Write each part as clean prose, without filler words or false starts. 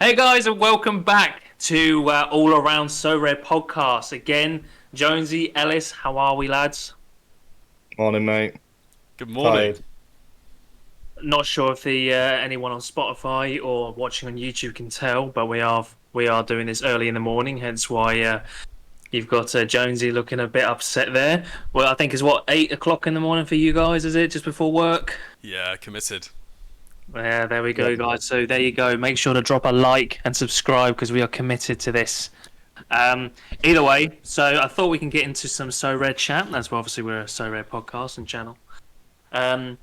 Hey guys, and welcome back to All Around So Rare podcast. Again, Jonesy, Ellis, how are we, lads? Morning, mate. Good morning. Tired. Not sure if the anyone on Spotify or watching on YouTube can tell, but we are doing this early in the morning. Hence why you've got Jonesy looking a bit upset there. Well, I think it's what 8 o'clock in the morning for you guys, is it? Just before work? Yeah, committed. Yeah, there we go, Yep. guys. So there you go. Make sure to drop a like and subscribe because we are committed to this. Um, Either way, so I thought we can get into some So Red chat. That's why obviously we're a So Red podcast and channel. Um,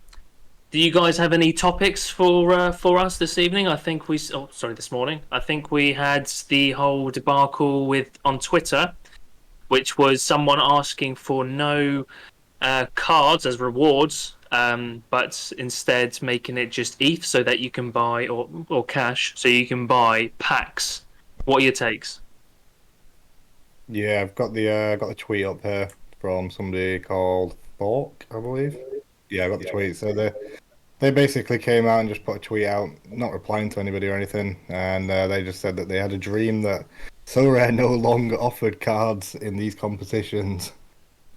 do you guys have any topics for us this evening? I think this morning. I think we had the whole debacle with on Twitter, which was someone asking for no cards as rewards, but instead making it just ETH so that you can buy or cash so you can buy packs. What are your takes? Yeah, I've got the tweet up here from somebody called Thork, I believe. Yeah, I got the tweet. So they basically came out and just put a tweet out, not replying to anybody or anything, and they just said that they had a dream that Sorare no longer offered cards in these competitions,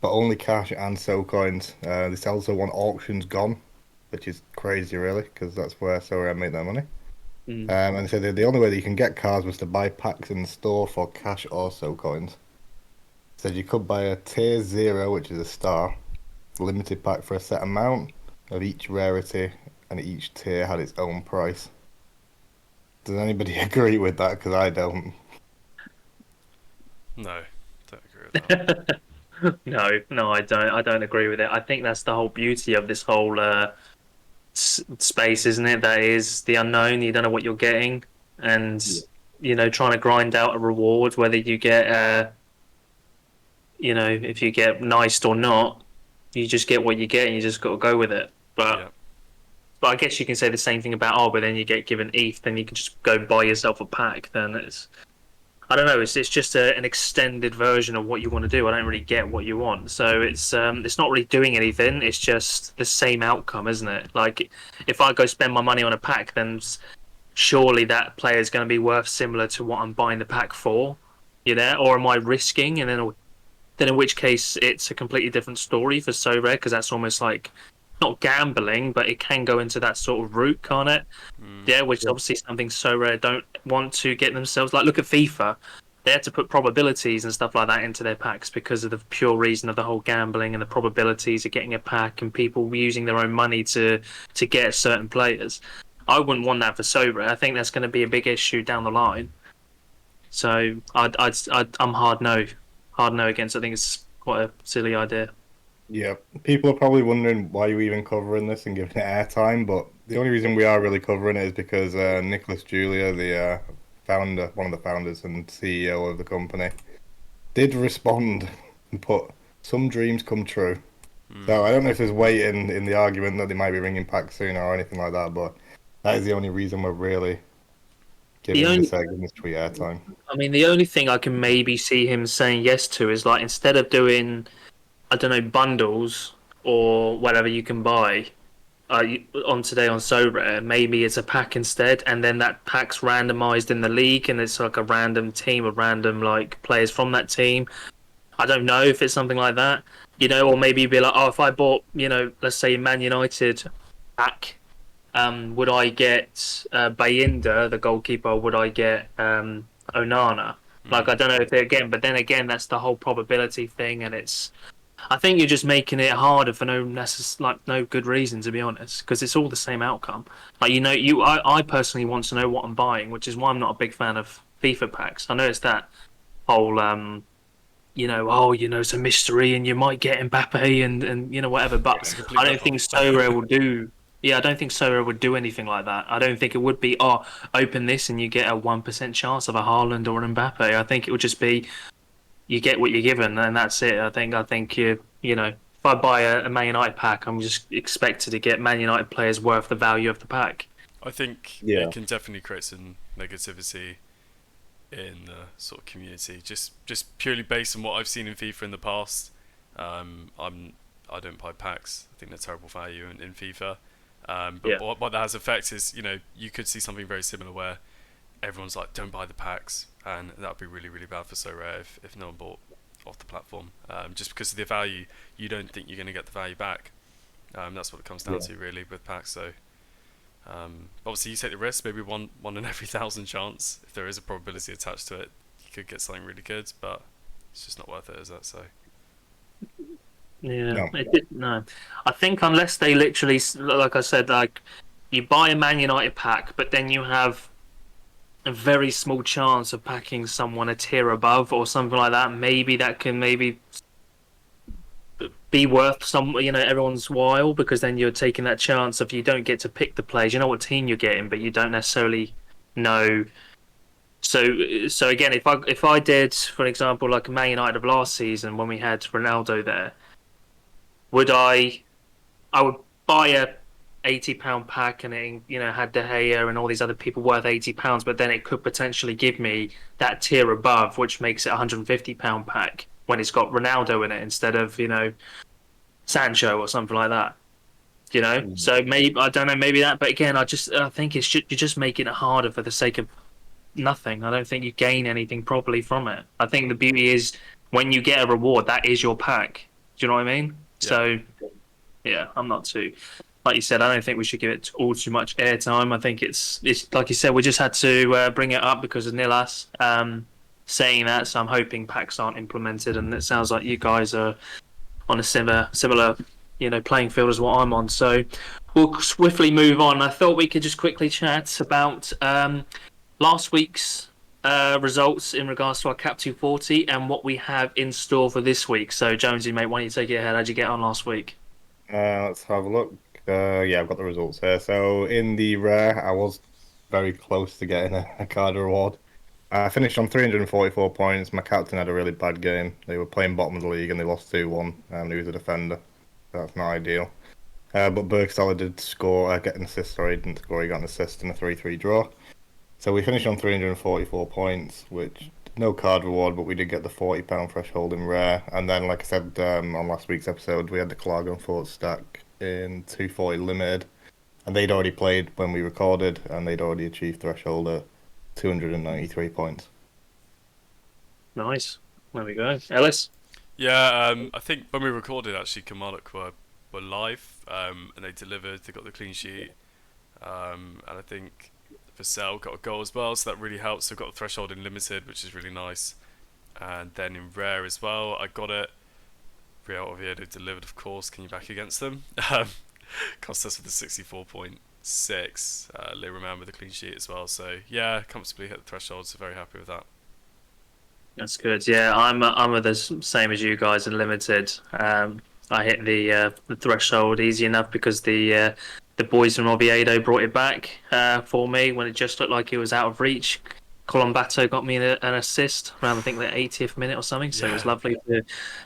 but only cash and so coins. They also want auctions gone, which is crazy, really, because that's where Sorare make their money. Mm. And they said that the only way that you can get cards was to buy packs in the store for cash or so coins. Said you could buy a tier zero, which is a star, limited pack for a set amount of each rarity, and each tier had its own price. Does anybody agree with that? Because I don't. No, don't agree with that. No, I don't. I don't agree with it. I think that's the whole beauty of this whole space, isn't it? That is the unknown. You don't know what you're getting, and trying to grind out a reward, whether you get if you get niced or not, you just get what you get, and you just got to go with it. But Yeah, but I guess you can say the same thing about but then you get given ETH, then you can just go buy yourself a pack. Then it's I don't know. It's just an extended version of what you want to do. I don't really get what you want, so it's not really doing anything. It's just the same outcome, isn't it? Like if I go spend my money on a pack, then surely that player is going to be worth similar to what I'm buying the pack for. Or am I risking? And then in which case it's a completely different story for So Rare because that's almost like not gambling, but it can go into that sort of route, can't it? mm, Yeah, which is Yeah. obviously something So Rare don't want to get themselves like. Look at FIFA; they had to put probabilities and stuff like that into their packs because of the pure reason of the whole gambling and the probabilities of getting a pack and people using their own money to get certain players. I wouldn't want that for So Rare. I think that's going to be a big issue down the line. So I'm hard no against. I think it's quite a silly idea. Yeah, people are probably wondering why you even covering this and giving it airtime, but the only reason we are really covering it is because Nicholas Julia, the founder, one of the founders and CEO of the company, did respond and put some dreams come true. So mm. I don't know if there's weight in the argument that they might be ringing back sooner or anything like that, but that is the only reason we're really The giving only this tweet airtime. I mean, the only thing I can maybe see him saying yes to is like instead of doing, I don't know, bundles or whatever you can buy on today on So Rare, maybe it's a pack instead, and then that pack's randomized in the league, and it's like a random team of random like players from that team. I don't know if it's something like that, or maybe be like, oh, if I bought, let's say Man United pack, would I get Bayinda, the goalkeeper, or would I get Onana? Like, I don't know if they again, but then again, that's the whole probability thing, and it's. I think you're just making it harder for no good reason, to be honest, because it's all the same outcome. Like, I personally want to know what I'm buying, which is why I'm not a big fan of FIFA packs. I know it's that whole it's a mystery and you might get Mbappe and whatever. It's a But complete I don't think rip-off. Sorare will do. Yeah, I don't think Sorare would do anything like that. I don't think it would be. Oh, open this and you get a 1% chance of a Haaland or an Mbappe. I think it would just be you get what you're given and that's it. I think if I buy a Man United pack, I'm just expected to get Man United players worth the value of the pack. I think Yeah. it can definitely create some negativity in the sort of community, just purely based on what I've seen in FIFA in the past. I don't buy packs. I think they're terrible value in FIFA. But Yeah. what that has effect is, you could see something very similar where everyone's like, don't buy the packs, and that'd be really, really bad for Sorare if no one bought off the platform. Just because of the value, you don't think you're going to get the value back. That's what it comes down to really with packs. So obviously you take the risk, maybe one in every 1,000 chance. If there is a probability attached to it, you could get something really good, but it's just not worth it, is it? So Yeah, No. no. I think unless they literally, like I said, like you buy a Man United pack, but then you have a very small chance of packing someone a tier above or something like that. Maybe that can maybe be worth some, everyone's while, because then you're taking that chance of you don't get to pick the players. You know what team you're getting, but you don't necessarily know. So again, if I did, for example, like Man United of last season when we had Ronaldo there, would I would buy a £80 pack and it had De Gea and all these other people worth £80, but then it could potentially give me that tier above, which makes it £150 pack when it's got Ronaldo in it instead of Sancho or something like that. So maybe I don't know, maybe that, but again, I think you're just making it harder for the sake of nothing. I don't think you gain anything properly from it. I think the beauty is when you get a reward, that is your pack. Do you know what I mean? Yeah. So yeah, I'm not too. Like you said, I don't think we should give it all too much airtime. I think it's like you said, we just had to bring it up because of Nilas saying that. So I'm hoping packs aren't implemented, and it sounds like you guys are on a similar playing field as what I'm on. So we'll swiftly move on. I thought we could just quickly chat about last week's results in regards to our Cap 240 and what we have in store for this week. So Jonesy, mate, why don't you take it ahead? How'd you get on last week? Let's have a look. Yeah, I've got the results here. So in the rare, I was very close to getting a card reward. I finished on 344 points. My captain had a really bad game. They were playing bottom of the league and they lost 2-1, and he was a defender. So that's not ideal. But Bergstaller did score, get an assist, sorry, he didn't score, he got an assist in a 3-3 draw. So we finished on 344 points, which no card reward, but we did get the £40 threshold in rare. And then, like I said on last week's episode, we had the Clargon Fort stack in 240 limited, and they'd already played when we recorded, and they'd already achieved threshold at 293 points. Nice. There we go. Ellis? yeah, I think when we recorded, actually, Kamaluk were live, and they delivered. They got the clean sheet, and I think Vassell got a goal as well, so that really helps. So got a threshold in limited, which is really nice, and then in rare as well, I got it. Real Oviedo delivered, of course. Can you back against them? Cost us with the 64.6. Lee Roman with a clean sheet as well. So yeah, comfortably hit the threshold. So very happy with that. That's good. Yeah, I'm the same as you guys in limited. I hit the threshold easy enough because the boys from Oviedo brought it back for me when it just looked like it was out of reach. Colombato got me an assist around I think the 80th minute or something, so it was lovely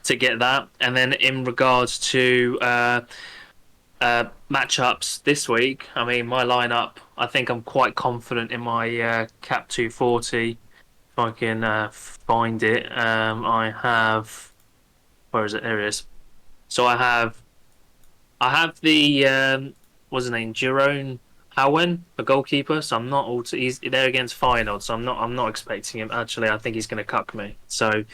to get that. And then in regards to matchups this week, I mean my lineup, I think I'm quite confident in my Cap 240. If I can find it, I have. Where is it? There it is. So I have the what's his name, Jerome Howen, the goalkeeper. So I'm not all he's there against Feyenoord, so I'm not expecting him. Actually, I think he's going to cuck me. So,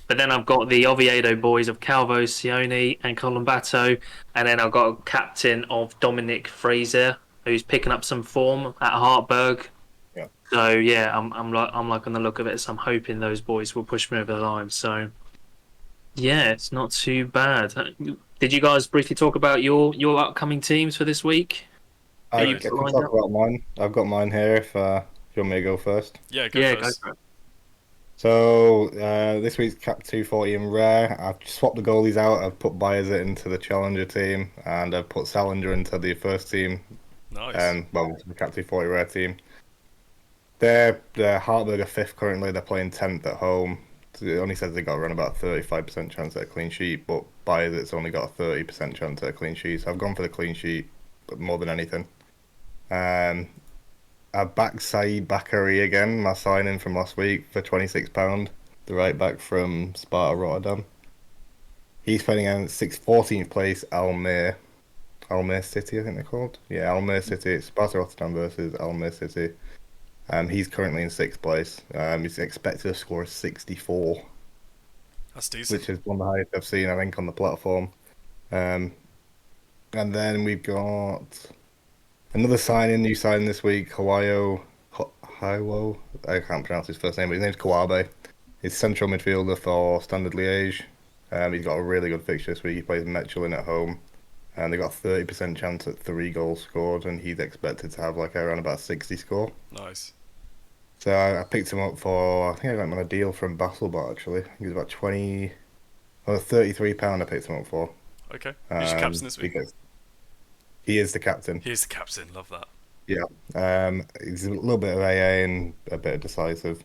but then I've got the Oviedo boys of Calvo, Sione, and Colombato, and then I've got a captain of Dominic Fraser, who's picking up some form at Hartberg. Yeah. So yeah, I'm like on the look of it. So I'm hoping those boys will push me over the line. So yeah, it's not too bad. Did you guys briefly talk about your upcoming teams for this week? I you can lined talk up? about mine. I've got mine here if you want me to go first. Yeah, go Yeah, go first. for it. So this week's Cap 240 in rare. I've swapped the goalies out. I've put Bayezid into the Challenger team, and I've put Salinger into the first team. Nice. Well, the Cap 240 rare team. They're Hartberg are fifth currently. They're playing 10th at home. It only says they got around about a 35% chance at a clean sheet, but Bayezid's only got a 30% chance at a clean sheet. So I've gone for the clean sheet, but more than anything. I backed Saeed Bakary again, my signing from last week for £26, the right back from Sparta Rotterdam. He's playing against 14th place Almere City, I think they're called. Yeah, Almere City. Sparta Rotterdam versus Almere City. He's currently in sixth place. He's expected to score a 64, That's decent. which is one of the highest I've seen, I think, on the platform. Um, and then we've got another new signing this week, Haiwo. I can't pronounce his first name, but his name's Kawabe. He's central midfielder for Standard Liège. He's got a really good fixture this week. He plays Mechelen at home, and they got a 30% chance at 3 goals scored, and he's expected to have like around about 60 score. Nice. So I picked him up for, I think I got him on a deal from Basselbot actually. He was about 20, or £33 I picked him up for. Okay. Who's your captain this week? Because he is the captain. He is the captain. Love that. Yeah. He's a little bit of AA and a bit of decisive.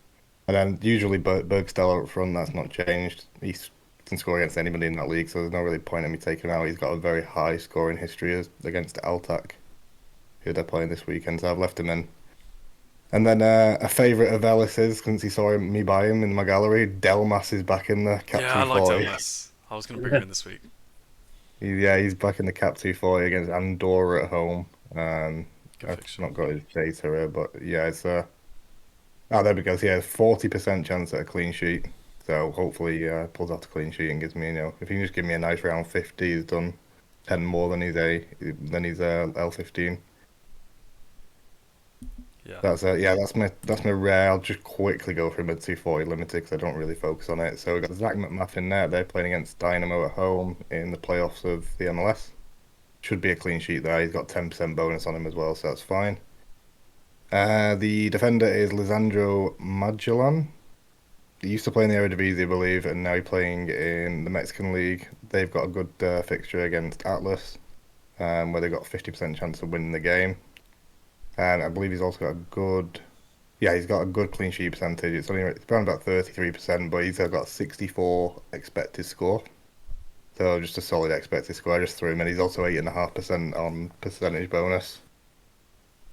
And then usually Bergstella up front, that's not changed. He can score against anybody in that league, so there's no really point in me taking him out. He's got a very high scoring history against Altac, who they're playing this weekend, so I've left him in. And then a favourite of Ellis's, since he saw me buy him in my gallery, Delmas is back in the Cap Yeah, I like 240. Delmas. I was going to bring him in this week. He's back in the Cap 240 against Andorra at home. Good I've fixture. not got his data here, but yeah, it's oh, there we go. So, yeah, 40% chance at a clean sheet. So hopefully he pulls out a clean sheet and gives me, if he can just give me a nice round 50, he's done 10 more than he's L15. Yeah. That's my rare. I'll just quickly go for a mid 240 limited because I don't really focus on it. So we've got Zach McMath in there. They're playing against Dynamo at home in the playoffs of the MLS. Should be a clean sheet there. He's got 10% bonus on him as well, so that's fine. The defender is Lisandro Magellan. He used to play in the Eredivisie, I believe, and now he's playing in the Mexican League. They've got a good fixture against Atlas, where they've got 50% chance of winning the game. And I believe he's also got he's got a good clean sheet percentage. It's around about 33%, but he's got 64 expected score. So just a solid expected score. I just threw him in. He's also 8.5% on percentage bonus.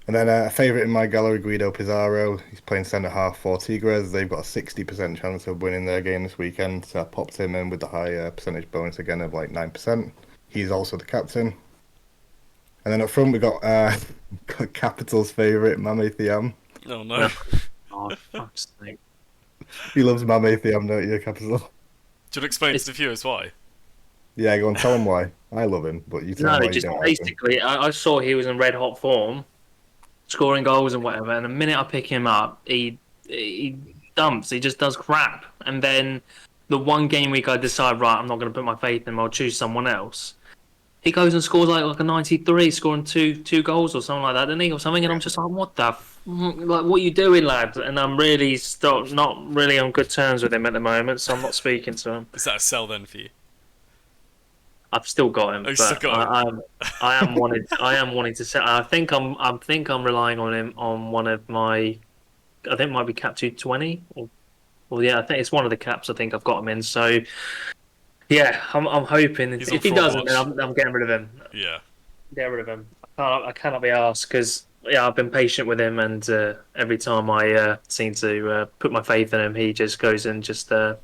And then a favourite in my gallery, Guido Pizarro. He's playing centre half for Tigres. They've got a 60% chance of winning their game this weekend. So I popped him in with the high percentage bonus again of like 9%. He's also the captain. And then up front we got Capital's favourite, Mame Thiam. Oh no. Oh, fuck's sake. He loves Mame Thiam, don't you, Capital? Do you explain to the viewers why? Yeah, go and tell him why. I love him, but you tell him No, why you just don't like him. basically, I saw he was in red hot form, scoring goals and whatever. And the minute I pick him up, he dumps. He just does crap. And then the one game week I decide, right, I'm not going to put my faith in him. I'll choose someone else. He goes and scores like a 93, scoring two goals or something like that, doesn't he? Or something, and I'm just like, what the like, what are you doing, lad? And I'm really not really on good terms with him at the moment, so I'm not speaking to him. Is that a sell then for you? I've still got him, Oh, you but still got him? I am wanting to say. I think I'm relying on him on one of my. I think it might be cap 220, or yeah, I think it's one of the caps. I think I've got him in. So yeah, I'm hoping He's on if he fraud doesn't, then watch. I'm getting rid of him. Yeah. Get rid of him. I cannot be asked because I've been patient with him, and every time I seem to put my faith in him, he just goes and just I'm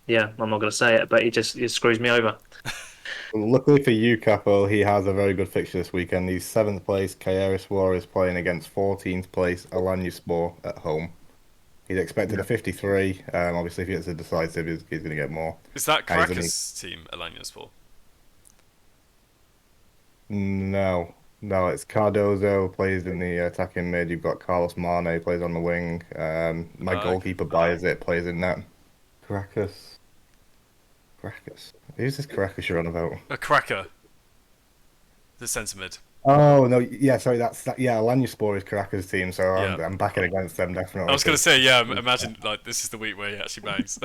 not going to say it, but he screws me over. Luckily for you, Capo, he has a very good fixture this weekend. He's 7th place. Kayeriswar is playing against 14th place Alanyaspor at home. He's expected a 53. Obviously, if he gets a decisive, he's going to get more. Is that And he's Caracas team Alania's for? No, it's Cardozo plays in the attacking mid. You've got Carlos Mane plays on the wing. My goalkeeper buys it, plays in net. Caracas. Who's this Caracas you're on about? A cracker. The centre mid. Oh no, yeah, sorry, Alanyaspor is Caracas' team, so Yeah. I'm backing against them definitely. I was going to say, yeah, imagine like this is the week where he actually bangs.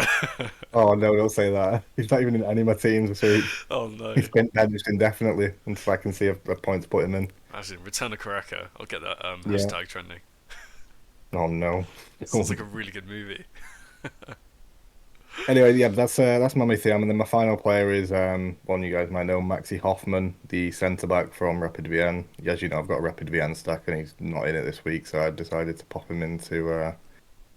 Oh no, don't say that. He's not even in any of my teams this week. Oh no. He's been benched indefinitely until I can see a point to put him in. Imagine, return to Caraca. I'll get that Yeah. hashtag trending. Oh no. Sounds like a really good movie. Anyway, yeah, that's Mame Thiam, and then my final player is one you guys might know, Maxi Hoffman, the centre back from Rapid Vienna. As you know, I've got a Rapid Vienna stack, and he's not in it this week, so I decided to pop him into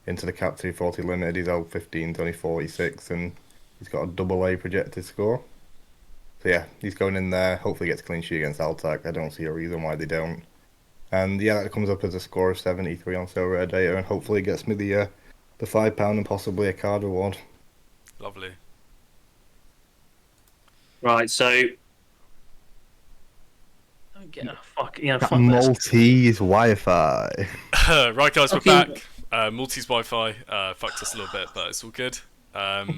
the Cap 240 limited. He's L15, only 46, and he's got a double A projected score. So yeah, he's going in there. Hopefully, gets a clean sheet against Altac. I don't see a reason why they don't. And yeah, that comes up as a score of 73 on Sorare data, and hopefully gets me the £5 and possibly a card reward. Lovely. Right, so don't get a fuck. Yeah, That fuck this. Maltese Wi-Fi. Right, guys, we're Fucking, back. Maltese Wi-Fi fucked us a little bit, but it's all good. I've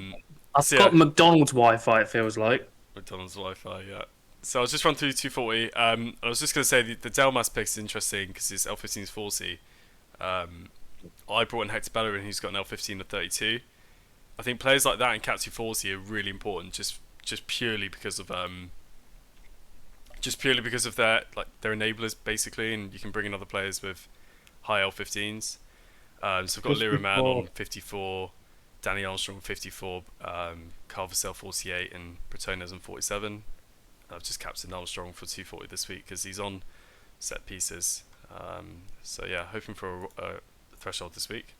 So yeah, got McDonald's Wi-Fi. It feels like. McDonald's Wi-Fi. Yeah. So I was just run through 240. I was just going to say the Delmas pick is interesting because his L15 is 40. I brought in Hector Bellerin, who's got an L15 of 32. I think players like that in Cat 240 are really important, just purely because of their enablers basically, and you can bring in other players with high L15s. So I've got Just Lyra Man before, on 54, Danny Armstrong on 54, Carl Vassell 48, and Bretones on 47. I've just captained Armstrong for 240 this week because he's on set pieces. So yeah, hoping for a threshold this week.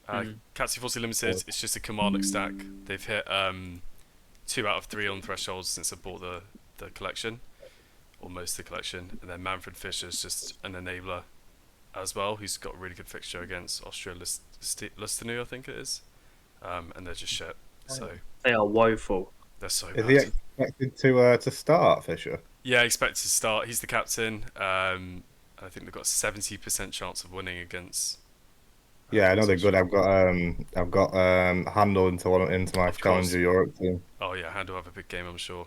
Cat 240 Limited, it's just a Kilmarnock stack. They've hit 2 out of 3 on thresholds since I bought the collection, or most of the collection. And then Manfred Fisher's just an enabler as well, who's got a really good fixture against Austria Lustenu, I think it is. And they're just shit. So They are woeful. they're so is he bad. expected to start, Fisher? Yeah, expect to start. He's the captain. I think they've got a 70% chance of winning against. Yeah, I know they're good. Austria. I've got Handel into my Of course. Challenger Europe team. Oh yeah, Handel have a big game, I'm sure.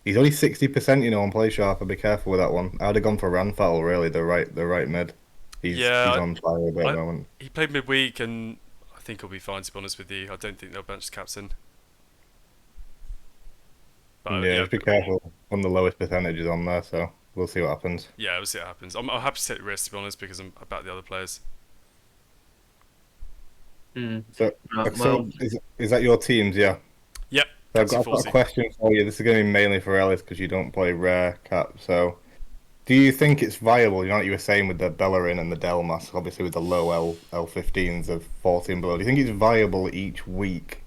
He's only 60%, on play sharp. I'd be careful with that one. I'd have gone for Ranfattle, really, the right mid. He's Yeah, on fire a bit at I, the moment. he played midweek, and I think he'll be fine. To be honest with you, I don't think they'll bench the captain. But Yeah, yeah, just be careful. One of the lowest percentages on there, so we'll see what happens. yeah, we'll see what happens. I'm happy to take the risk, to be honest, because I back the other players. Mm. So, Right, so well, is that your teams? Yeah. Yep, So Captain I've got a 40. question for you. This is going to be mainly for Ellis because you don't play rare cap. So, do you think it's viable? You know what you were saying with the Bellerin and the Delmas, obviously with the low L15s of 40 and below. Do you think it's viable each week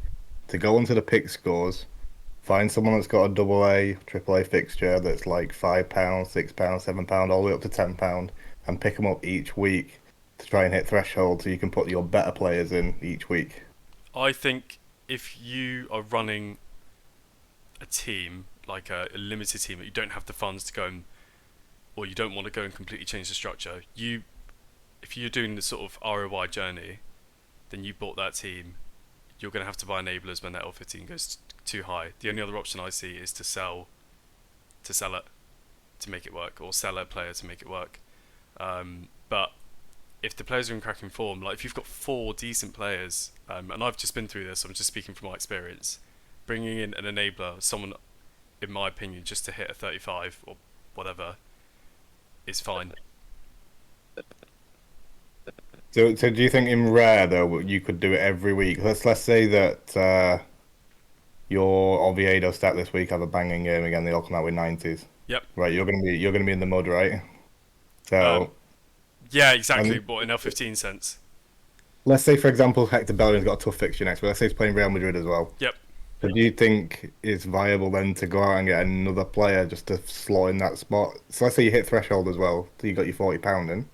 to go onto the pick scores, find someone that's got a double A, triple A fixture that's like £5, £6, £7, all the way up to £10, and pick them up each week to try and hit threshold so you can put your better players in each week? I think if you are running a team, like a limited team, that you don't have the funds to go and, or you don't want to go and completely change the structure, if you're doing the sort of ROI journey, then you bought that team, you're going to have to buy enablers when that L15 goes too high. The only other option I see is to sell it to make it work, or sell a player to make it work. But if the players are in cracking form, like if you've got 4 decent players, and I've just been through this, I'm just speaking from my experience, bringing in an enabler, someone, in my opinion, just to hit a 35 or whatever, is fine. So do you think in rare though you could do it every week? Let's say that your Oviedo stat this week have a banging game again. They all come out with 90s. Yep. Right, you're gonna be in the mud, right? So Yeah, exactly. and But in L15 sense. let's say for example Hector Bellerin's got a tough fixture next week. Let's say he's playing Real Madrid as well. Yep. So do you think it's viable then to go out and get another player just to slot in that spot? So let's say you hit threshold as well, so you got your £40 in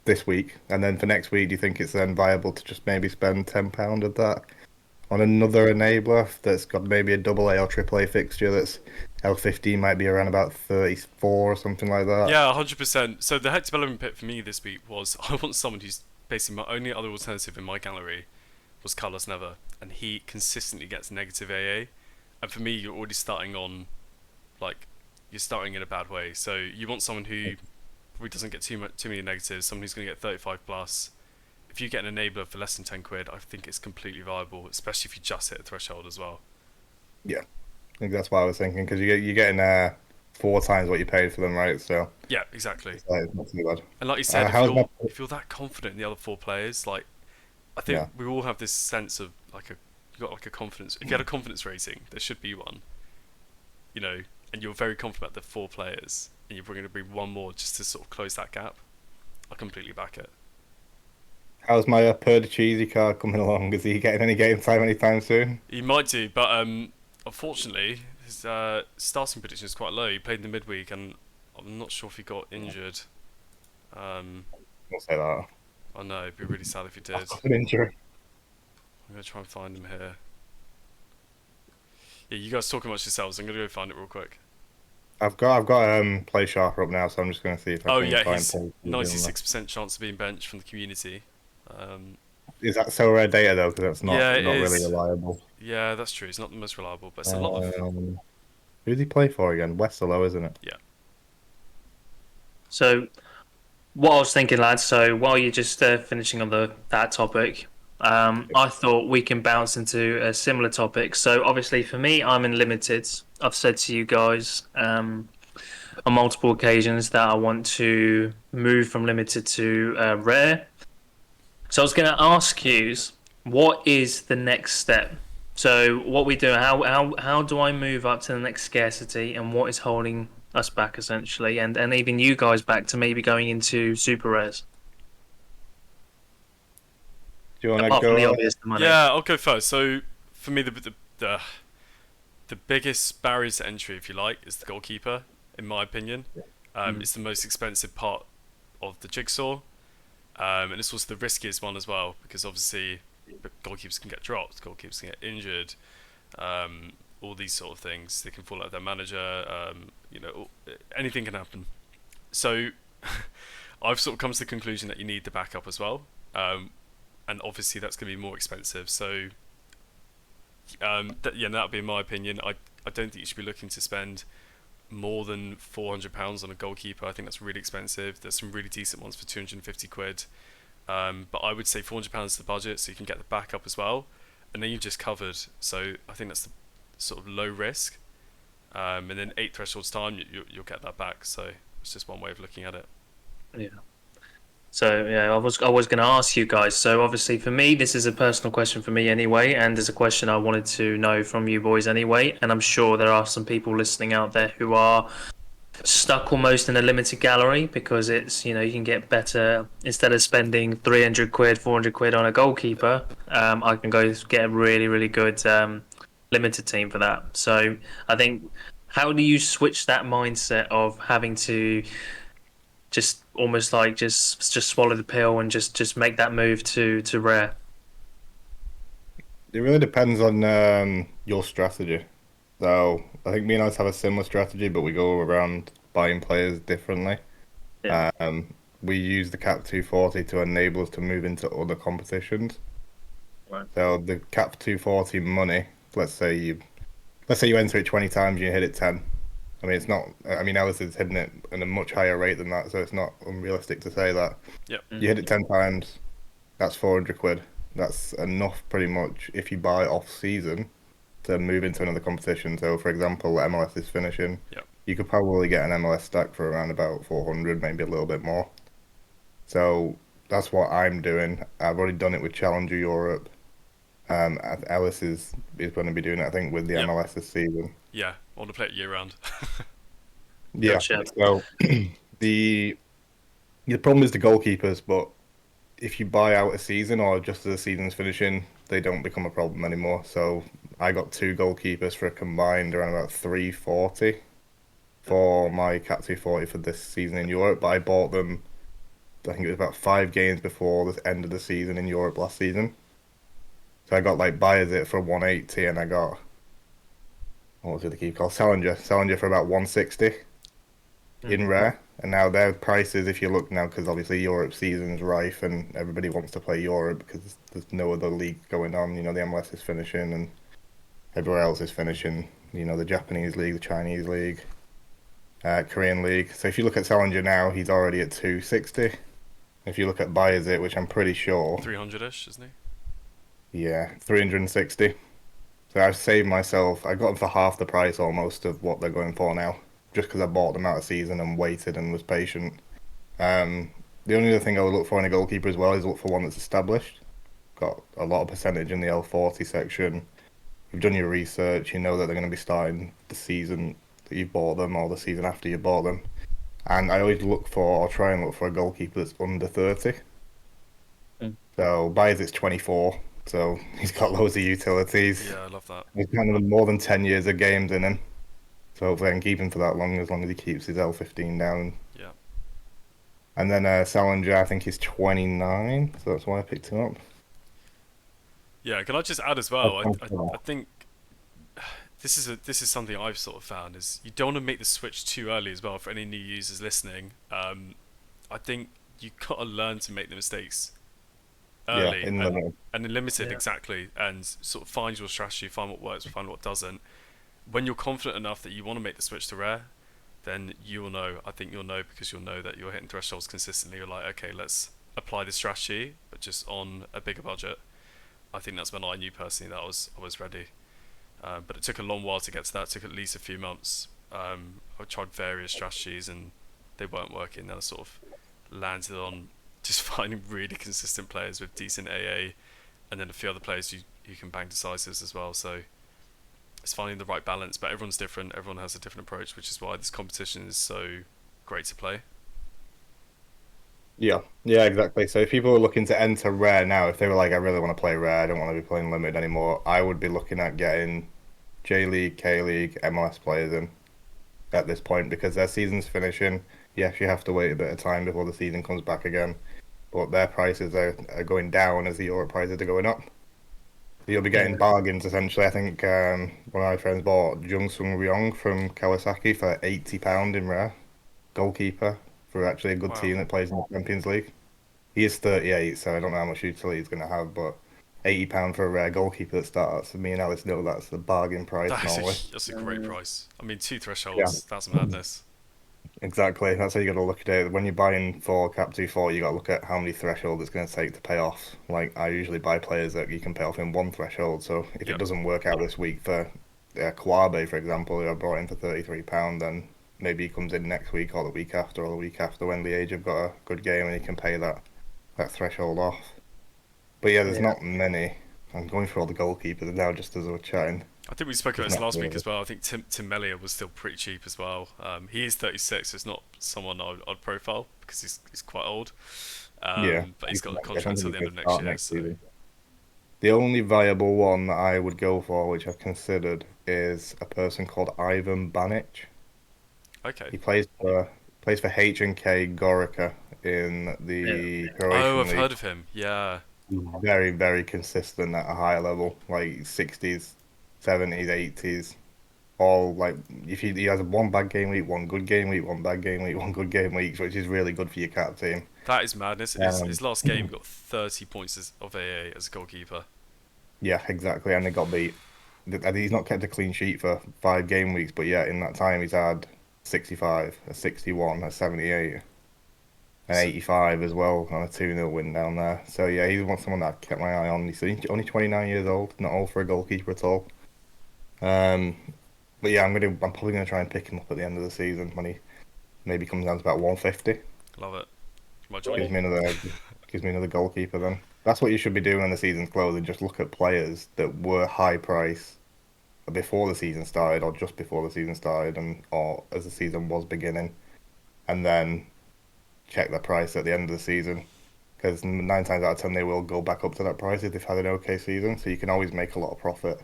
this week, and then for next week, do you think it's then viable to just maybe spend £10 of that on another enabler that's got maybe a double A or triple A fixture that's L15 might be around about 34 or something like that? Yeah, 100%. So the Hector Bellerin pick for me this week was I want someone who's basically my only other alternative in my gallery was Carlos Neva, and he consistently gets negative AA. And for me, you're already starting on, like, you're starting in a bad way. So you want someone who probably doesn't get too many negatives, someone who's going to get 35 plus. If you get an enabler for less than 10 quid, I think it's completely viable, especially if you just hit a threshold as well. Yeah, I think that's what I was thinking because you're getting 4 times what you paid for them, right? So Yeah, exactly. it's not too bad. And like you said, if you're that confident in the other 4 players, like I think Yeah. we all have this sense of like you got like a confidence. If you had a confidence rating, there should be one. And you're very confident about the 4 players, and you're going to bring one more just to sort of close that gap. I completely back it. How's my Cheesy card coming along? Is he getting any game time anytime soon? He might do, but unfortunately, his starting prediction is quite low. He played in the midweek, and I'm not sure if he got injured. I'll say that. I know, it'd be really sad if he did. An injury. I'm gonna try and find him here. Yeah, you guys talk amongst yourselves. I'm gonna go find it real quick. I've got Play Sharper up now, so I'm just gonna see if I Oh can yeah, find he's Paul. 96% chance of being benched from the community. Is that so rare data though? Because that's Yeah, it not really is. reliable. Yeah, that's true. It's not the most reliable, but it's a lot of. Who does he play for again? Westerlo, isn't it? Yeah. So what I was thinking, lads. So while you're just finishing on that topic, I thought we can bounce into a similar topic. So obviously, for me, I'm in limited. I've said to you guys on multiple occasions that I want to move from limited to rare. So I was going to ask you, what is the next step? So what we do, how do I move up to the next scarcity, and what is holding us back essentially, and even you guys back to maybe going into super rares? Do you want to Apart from the go? obvious, the money. Yeah, I'll go first. So for me, the biggest barriers to entry, if you like, is the goalkeeper. In my opinion, it's the most expensive part of the jigsaw, and it's also the riskiest one as well because obviously goalkeepers can get dropped, goalkeepers can get injured, all these sort of things. They can fall out of their manager. Anything can happen. So I've sort of come to the conclusion that you need the backup as well, and obviously that's going to be more expensive. So that'd be my opinion. I don't think you should be looking to spend more than £400 on a goalkeeper. I think that's really expensive. There's some really decent ones for £250. But I would say £400 is the budget, so you can get the backup as well, and then you've just covered. So I think that's the sort of low risk, and then 8 thresholds time, you'll get that back. So it's just one way of looking at it. Yeah. So yeah, I was going to ask you guys. So obviously for me, this is a personal question for me anyway, and there's a question I wanted to know from you boys anyway. And I'm sure there are some people listening out there who are stuck almost in a limited gallery because it's, you can get better instead of spending 300 quid, 400 quid on a goalkeeper. I can go get a really, really good limited team for that. So I think, how do you switch that mindset of having to just almost like just swallow the pill and just make that move to rare? It really depends on your strategy. So I think me and us have a similar strategy, but we go around buying players differently. Yeah. We use the cap 240 to enable us to move into other competitions. Right. So the cap 240 money, let's say you enter it 20 times and you hit it 10. I mean, it's not. I mean, Ellis is hitting it at a much higher rate than that, so it's not unrealistic to say that. Yep. You hit it 10 times, that's 400 quid. That's enough, pretty much, if you buy off season, to move into another competition. So, for example, MLS is finishing. Yep. You could probably get an MLS stack for around about 400, maybe a little bit more. So that's what I'm doing. I've already done it with Challenger Europe. Ellis is going to be doing it, I think, with the Yep. MLS this season. Yeah, I want to play it year round. Yeah. Gotcha. So the problem is the goalkeepers, but if you buy out a season or just as the season's finishing, they don't become a problem anymore. So I got 2 goalkeepers for a combined around about 340 for my Cat 240 for this season in Europe, but I bought them, I think it was about 5 games before the end of the season in Europe last season. So I got like Bayezid for 180, and I got, what was the keeper called? Salinger for about 160 in rare. And now their prices, if you look now, because obviously Europe season's rife and everybody wants to play Europe because there's no other league going on. The MLS is finishing and everywhere else is finishing. The Japanese league, the Chinese league, Korean league. So if you look at Salinger now, he's already at 260. If you look at Bayezid, which I'm pretty sure, 300-ish, isn't he? yeah, 360. So I've saved myself. I got them for half the price almost of what they're going for now, just because I bought them out of season and waited and was patient. The only other thing I would look for in a goalkeeper as well is look for one that's established. Got a lot of percentage in the L40 section. You've done your research, you know that they're going to be starting the season that you bought them or the season after you bought them. And I always try and look for a goalkeeper that's under 30. So Bayezid's 24, so he's got loads of utilities. Yeah, I love that. He's kind of more than 10 years of games in him. So hopefully I can keep him for that long as he keeps his L15 down. Yeah. And then Salinger, I think he's 29, so that's why I picked him up. Yeah, can I just add as well? I think this is something I've sort of found is you don't want to make the switch too early as well for any new users listening. I think you gotta learn to make the mistakes Yeah, early in limited. and in limited Yeah. exactly, and sort of find your strategy, find what works, find what doesn't. When you're confident enough that you want to make the switch to rare, then you will know. I think you'll know because you'll know that you're hitting thresholds consistently. You're like, okay, let's apply this strategy, but just on a bigger budget. I think that's when I knew personally that I was ready. But it took a long while to get to that. It took at least a few months. I tried various strategies and they weren't working. Then I sort of landed on just finding really consistent players with decent AA, and then a few other players you can bang decisives as well. So it's finding the right balance. But everyone's different. Everyone has a different approach, which is why this competition is so great to play. Yeah, yeah, exactly. So if people are looking to enter rare now, if they were like, I really want to play rare, I don't want to be playing limited anymore, I would be looking at getting J League, K League, MLS players in at this point because their season's finishing. Yes, you have to wait a bit of time before the season comes back again, but their prices are going down as the Europe prices are going up. So you'll be getting Yeah. bargains essentially. I think one of my friends bought Jung Sung Ryong from Kawasaki for £80 in rare, goalkeeper for actually a good Wow, team that plays in the Champions League. He is 38, so I don't know how much utility he's going to have, but £80 for a rare goalkeeper that starts. Me and Alice know that's the bargain price normally. that's a great Yeah. price. I mean, two Yeah, thresholds. That's madness. exactly. That's how you got to look at it. When you're buying for Cap 2 4, you got to look at how many thresholds it's going to take to pay off. Like, I usually buy players that you can pay off in one threshold, so if it Yep. doesn't work out this week for Kawabe, for example, who I brought in for £33, then maybe he comes in next week or the week after when Liège have got a good game and he can pay that threshold off. But yeah, there's Yeah. not many. I'm going through all the goalkeepers now just as we're chatting. I think we spoke about There's this not last week really. as well. I think Tim Melia was still pretty cheap as well. He is 36, so it's not someone I'd profile because he's quite old. Yeah, But he's got a I don't contract till think the he end of could next start year. next So season. The only viable one that I would go for, which I've considered, is a person called Ivan Banic. okay. He plays for H&K Gorica in Yeah. the Oh, Croatian I've league. heard of him. Yeah. He's very, very consistent at a high level, like 60s, 70s, 80s. All like if he has one bad game week, one good game week, one bad game week, one good game week, which is really good for your cap team. That is madness. His Um, last game got 30 points of AA as a goalkeeper. yeah, exactly, and they got beat. He's not kept a clean sheet for 5 game weeks, but yeah, in that time he's had 65, a 61, a 78, an So, 85 as well on a 2-0 win down there. So yeah, he's someone that I've kept my eye on. He's only 29 years old, not old for a goalkeeper at all. Um, but yeah, I'm probably gonna try and pick him up at the end of the season when he maybe comes down to about 150. love it. My job. Gives me another goalkeeper then. That's what you should be doing when the season's closing. Just look at players that were high price before the season started, or just before the season started, and or as the season was beginning, and then check their price at the end of the season. Because 9 times out of 10 they will go back up to that price if they've had an okay season. So you can always make a lot of profit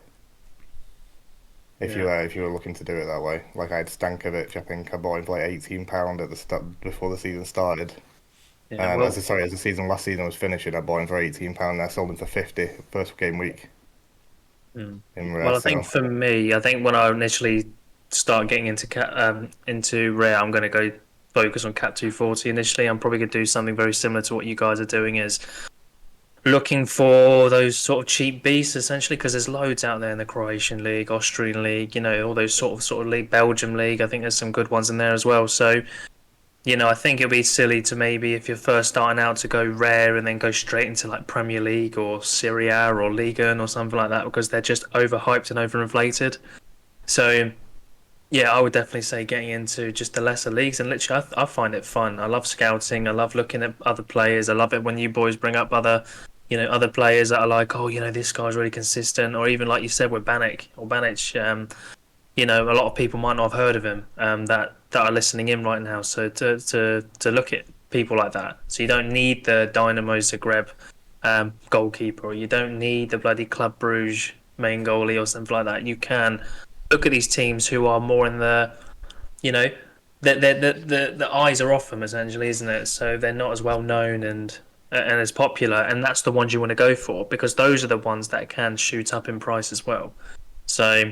Yeah. if you were looking to do it that way. Like I had Stankovic, I think I bought him for like £18 at the start before the season started. Yeah. Well, As the last season was finishing, I bought him for £18 and I sold him for 50 first game week mm. in Well, I so think for me, I think when I initially start getting into rare, I'm going to go focus on Cat 240 initially. I'm probably going to do something very similar to what you guys are doing, is looking for those sort of cheap beasts essentially, because there's loads out there in the Croatian league, Austrian league, all those sort of league, Belgium league. I think there's some good ones in there as well. So I think it'd be silly to maybe if you're first starting out to go rare and then go straight into like Premier League or Serie A or Liga or something like that, because they're just overhyped and overinflated. So yeah, I would definitely say getting into just the lesser leagues, and literally I find it fun. I love scouting. I love looking at other players. I love it when you boys bring up other players that are like, oh, this guy's really consistent, or even like you said with Banic. A lot of people might not have heard of him, that are listening in right now. So to look at people like that, so you don't need the Dynamo Zagreb goalkeeper, or you don't need the bloody Club Bruges main goalie or something like that. You can look at these teams who are more in the, you know, the eyes are off them essentially, isn't it? So they're not as well known and as popular, and that's the ones you want to go for because those are the ones that can shoot up in price as well. So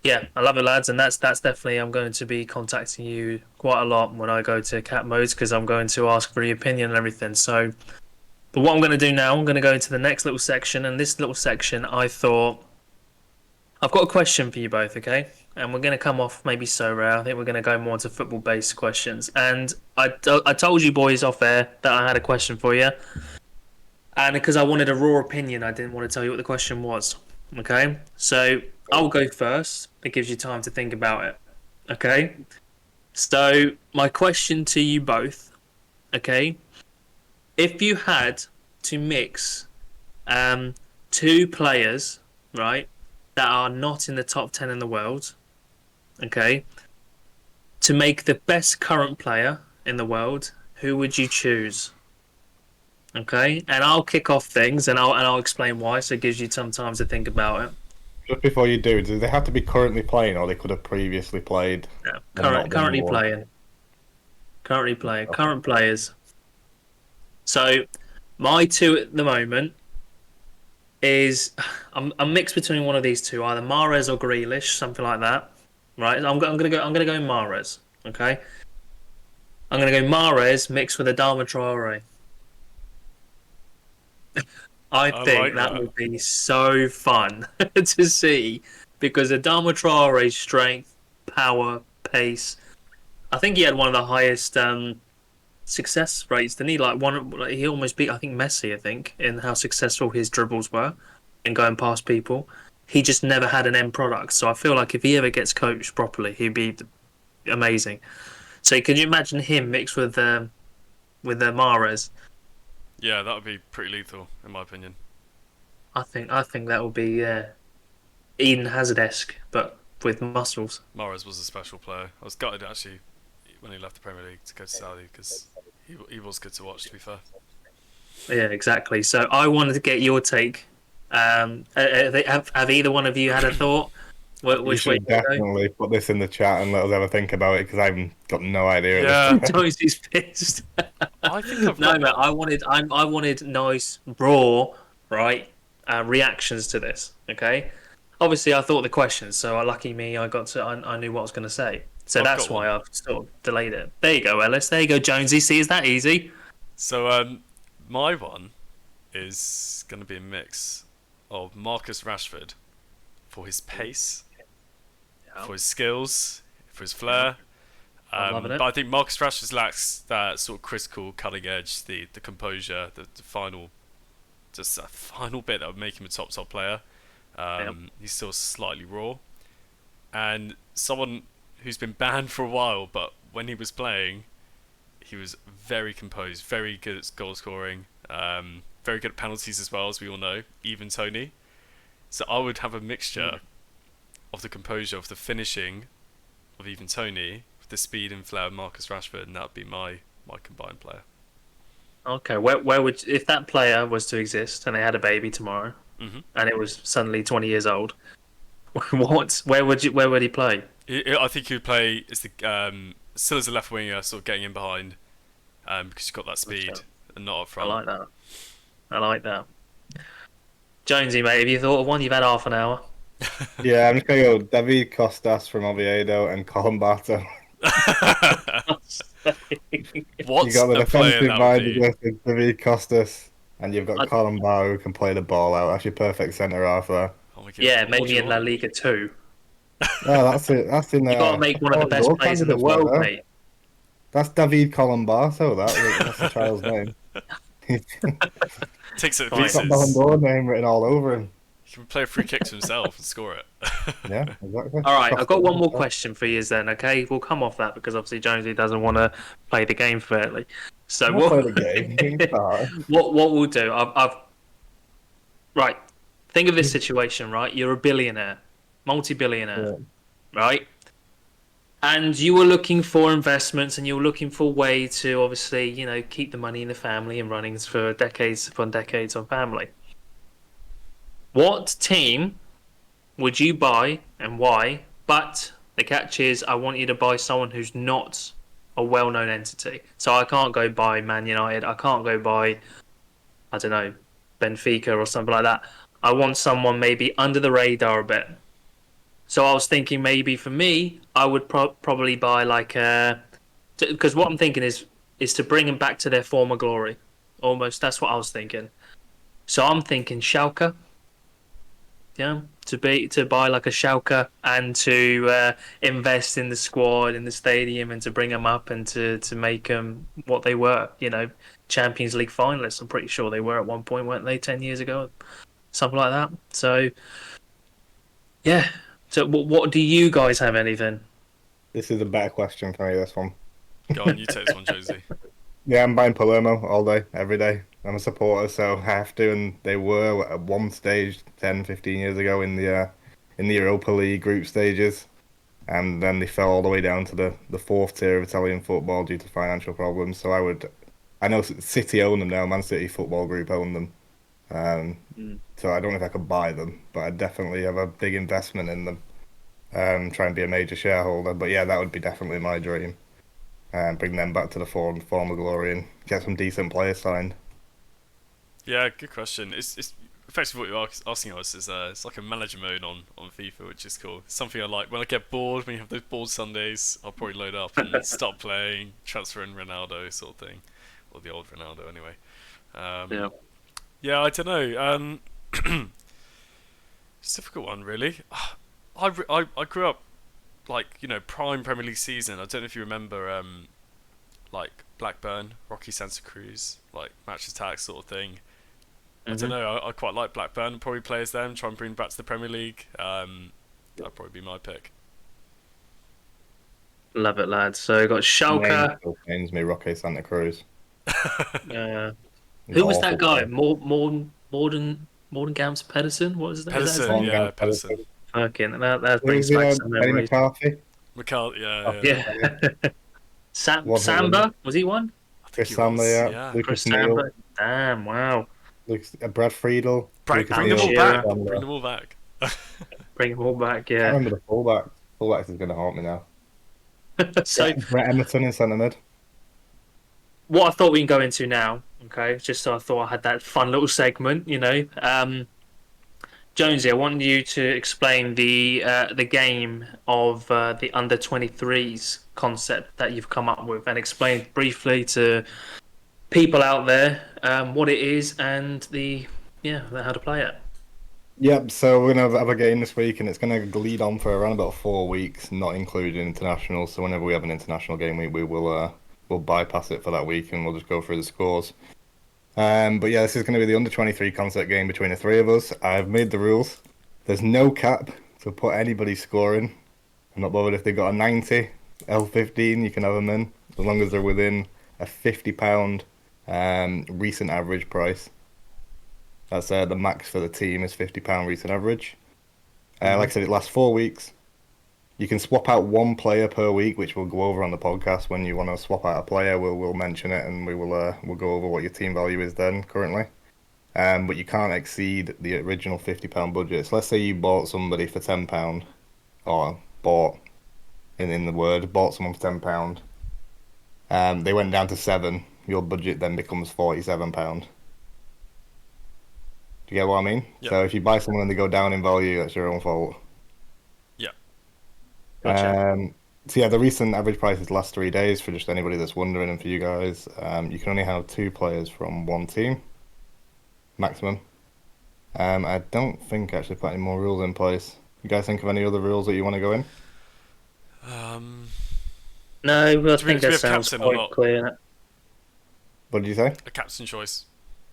yeah, I love it, lads, and that's definitely I'm going to be contacting you quite a lot when I go to cat modes because I'm going to ask for your opinion and everything. So, but what I'm going to do now, I'm going to go into the next little section, and this little section I thought I've got a question for you both, okay? And we're going to come off maybe Sorare. I think we're going to go more into football-based questions. And I told you boys off air that I had a question for you. And because I wanted a raw opinion, I didn't want to tell you what the question was. Okay? So I'll go first. It gives you time to think about it. Okay? So my question to you both, okay? If you had to mix two players, right, that are not in the top 10 in the world, okay, to make the best current player in the world, who would you choose? Okay, and I'll kick off things and I'll explain why, so it gives you some time to think about it. Just before you do they have to be currently playing, or they could have previously played? Yeah. And not been Currently warned? playing. Currently playing. Current players. So my two at the moment is I'm mixed between one of these two, either Mahrez or Grealish, something like that. Right? I'm gonna go Mahrez. Okay. I'm gonna go Mahrez mixed with Adama Traore. I I think like that that. would be so fun to see because Adama Traore's strength, power, pace. I think he had one of the highest success rates, didn't he? He almost beat I think Messi. I think in how successful his dribbles were in going past people. He just never had an end product. So I feel like if he ever gets coached properly, he'd be amazing. So could you imagine him mixed with Mahrez? Yeah, that would be pretty lethal, in my opinion. I think that would be Eden Hazard-esque, but with muscles. Mahrez was a special player. I was gutted actually when he left the Premier League to go to Saudi because he was good to watch. To be fair, Yeah, exactly. So I wanted to get your take. Have either one of you had a thought? You Which way should to go? definitely put this in the chat and let us have a think about it because I've got no idea at Yeah. this point. Jonesy's pissed. I think I've No, got mate. one. I wanted nice, raw, right, reactions to this. Okay. Obviously, I thought the questions, so lucky me, I knew what I was going to say. So I've that's got why one. I've sort of delayed it. There you go, Ellis. There you go, Jonesy. See, is that easy? So my one is going to be a mix of Marcus Rashford for his pace, Yeah. for his skills, for his flair. I'm loving it. But I think Marcus Rashford lacks that sort of critical cutting edge, the composure, the final, just a final bit that would make him a top player. He's still slightly raw, and someone who's been banned for a while, but when he was playing, he was very composed, very good at goal scoring, very good at penalties as well, as we all know, even Tony. So I would have a mixture of the composure, of the finishing of even Tony, with the speed and flair of Marcus Rashford, and that would be my combined player. Okay, where would if that player was to exist and they had a baby tomorrow, and it was suddenly 20 years old, where would he play? I think he would play as the still as a left winger, sort of getting in behind, because you've got that speed Okay. and not up I front. like that. I like that. Jonesy, mate, have you thought of one? You've had half an hour. Yeah, I'm just going to go David Costas from Oviedo and Colin Barton. What's You got the a player defensive that would minded be? versus David Costas, and you've got I- Colin Barr who can play the ball out. That's your perfect centre half there. Oh my God, Yeah, what do maybe you in La want? Liga too. No, that's it. That's in You got to make one of the best goal players in the candidates right world, there. mate. That's David Colombarto. That's the child's name. Takes it to Right. He's got pieces. Ballon d'Or name written all over him. He can play a free kick to himself and score it. Yeah, exactly. All right, I've got one more Costas. question for you then. Okay, we'll come off that because obviously Jonesy doesn't want to play the game fairly. So I'll play the game. You can start. what we'll do? I've right. Think of this situation, right? You're a billionaire, multi-billionaire, right? And you were looking for investments, and you were looking for a way to obviously, keep the money in the family and runnings for decades upon decades on family. What team would you buy and why? But the catch is, I want you to buy someone who's not a well-known entity. So I can't go buy Man United. I can't go buy, I don't know, Benfica or something like that. I want someone maybe under the radar a bit. So I was thinking maybe for me, I would probably buy like because what I'm thinking is to bring them back to their former glory. Almost, that's what I was thinking. So I'm thinking Schalke. Yeah, to buy like a Schalke and to invest in the squad in the stadium and to bring them up and to make them what they were. Champions League finalists. I'm pretty sure they were at one point, weren't they? 10 years ago, something like that. So yeah. So what do you guys have anything? This is a better question for me, this one. Go on, you take this one, Josie. Yeah, I'm buying Palermo all day, every day. I'm a supporter, so I have to, and they were at one stage 10, 15 years ago in the Europa League group stages, and then they fell all the way down to the fourth tier of Italian football due to financial problems. So I know City own them now, Man City Football Group own them. So I don't know if I could buy them, but I definitely have a big investment in them. Try and be a major shareholder, but yeah, that would be definitely my dream. Bring them back to the former glory and get some decent players signed. Yeah, good question. It's effectively what you're asking us is it's like a manager mode on FIFA, which is cool. It's something I like. When I get bored, when you have those bored Sundays, I'll probably load up and start playing, transfer in Ronaldo sort of thing, or the old Ronaldo anyway. Yeah. Yeah, I don't know. It's a difficult one, really. I grew up like prime Premier League season. I don't know if you remember like Blackburn, Rocky Santa Cruz, like match attack sort of thing. I don't know. I quite like Blackburn. Probably play as them. Try and bring back to the Premier League. That'd probably be my pick. Love it, lads. So we got Name Schalke. still pains me, Roque Santa Cruz. He's Who was awful that guy? player. Morgan Gams Pedersen? What is that? Is that his Pedersen, name? Long yeah, game. Pedersen. Fucking that Who was brings back the some Benny memories. McCarthy? McCall, yeah, yeah. Yeah. Wasn't it Samba, was he one? I think Chris he Samba, was, yeah. yeah. Chris Lucas Neal, Samba. Damn, wow. Brad Friedel, Lucas Bring them Alan all Neal, Chris back. Shearer. Bring Samba. them all back. Bring them all back, Can't yeah. remember the fullback. Fullbacks is going to haunt me now. So Brett Emerson in centre mid. what I thought we can go into now, okay, just so I thought I had that fun little segment, Jonesy, I want you to explain the game of the under 23s concept that you've come up with and explain briefly to people out there what it is and how to play it. Yep, so we're going to have a game this week, and it's going to lead on for around about 4 weeks, not including international. So whenever we have an international game week, we'll bypass it for that week, and we'll just go through the scores. But yeah, this is going to be the under 23 concept game between the three of us. I've made the rules. There's no cap to put anybody scoring. I'm not bothered if they've got a 90, L15, you can have them in, as long as they're within a £50 recent average price. That's the max for the team is £50 recent average. Like I said, it lasts 4 weeks. You can swap out one player per week, which we'll go over on the podcast. When you want to swap out a player, we'll mention it, and we'll go over what your team value is then currently. But you can't exceed the original £50 budget. So let's say you bought somebody for £10, or bought in the word bought someone for £10. They went down to 7. Your budget then becomes £47. Do you get what I mean? Yep. So if you buy someone and they go down in value, that's your own fault. Yeah. Gotcha. So yeah, the recent average price is last 3 days for just anybody that's wondering, and for you guys, you can only have 2 players from one team, maximum. I don't think I actually put any more rules in place. You guys think of any other rules that you want to go in? No, I Do we think that have sounds captain or quite not? clear. What did you say? A captain choice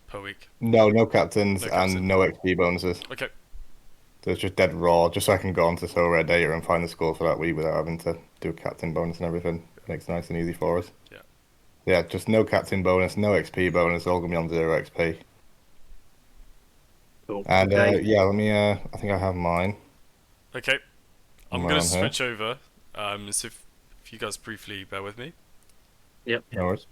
per week. No captains No captain. and no XP bonuses. Okay. So it's just dead raw, just so I can go onto Sorare data and find the score for that week without having to do a captain bonus and everything. Makes it nice and easy for us. Yeah. Yeah, just no captain bonus, no XP bonus, all gonna be on 0 XP. Cool. And Okay. yeah, let me. I think I have mine. Okay. I'm Am I going to on here? switch over. So if you guys briefly bear with me. Yep. No worries.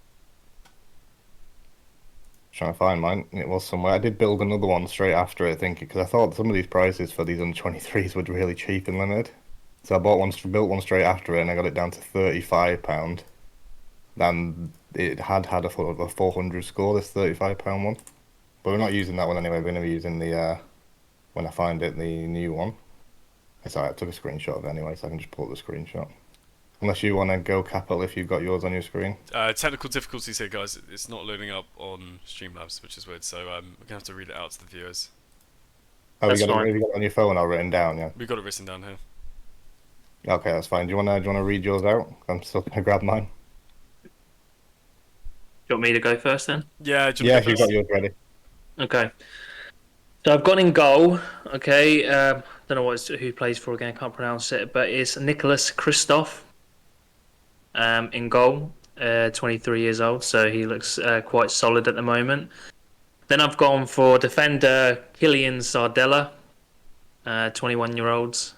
Trying to find mine. It was somewhere. I did build another one straight after it, thinking because I thought some of these prices for these under 23s were really cheap and limited. So I built one straight after it, and I got it down to £35. And it had a 400 score. This £35 one, but we're not using that one anyway. We're going to be using the when I find it, the new one. Sorry, I took a screenshot of it anyway, so I can just pull up the screenshot. Unless you want to go capital if you've got yours on your screen. Technical difficulties here, guys. It's not loading up on Streamlabs, which is weird. So we're gonna have to read it out to the viewers. Oh, That's have fine. you got it on your phone or written down? Yeah. We've got it written down here. Okay, that's fine. Do you wanna read yours out? I'm still gonna grab mine. Do you want me to go first then? Yeah, Yeah, if you've got yours ready. Okay. So I've gone in goal. Okay. Don't know who plays for again. Can't pronounce it, but it's Nicholas Christoph. In goal. 23 years old, so he looks quite solid at the moment. Then I've gone for defender Kylian Sardella, 21-year-olds.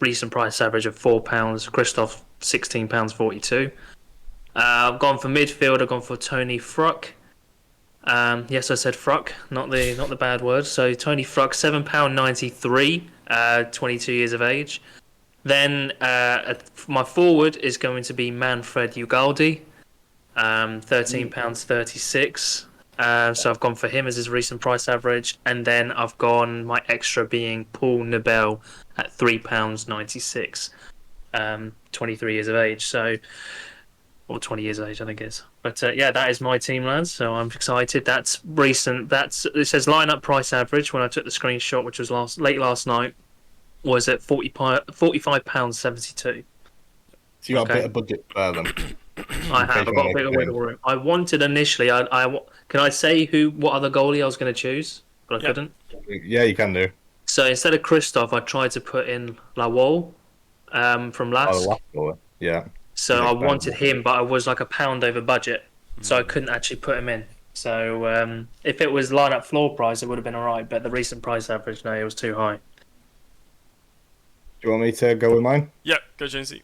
Recent price average of £4. Christoph £16.42. I've gone for midfield. I've gone for Tony Fruck. Yes, I said Fruck, not the bad word. So Tony Fruck, £7.93, 22 years of age. Then my forward is going to be Manfred Ugalde, £13.36. So I've gone for him as his recent price average, and then I've gone my extra being Paul Nobel at £3.96, 23 years of age. So, or 20 years of age, I think it is. But yeah, that is my team, lads. So I'm excited. That's recent. It says lineup price average when I took the screenshot, which was late last night, was at £45.72. So you got a Okay. bit of budget there then. I have. I've got a bit of wiggle room. I wanted initially. Can I say what other goalie I was going to choose, but I Yep. couldn't. Yeah, you can do. So instead of Christoph, I tried to put in Lawol from Oh, the Lask. last goal. Yeah. So He's I expensive. wanted him, but I was like £1 over budget, so I couldn't actually put him in. So if it was lineup floor price, it would have been alright. But the recent price average, no, it was too high. Do you want me to go with mine? Yeah, go Jonesy.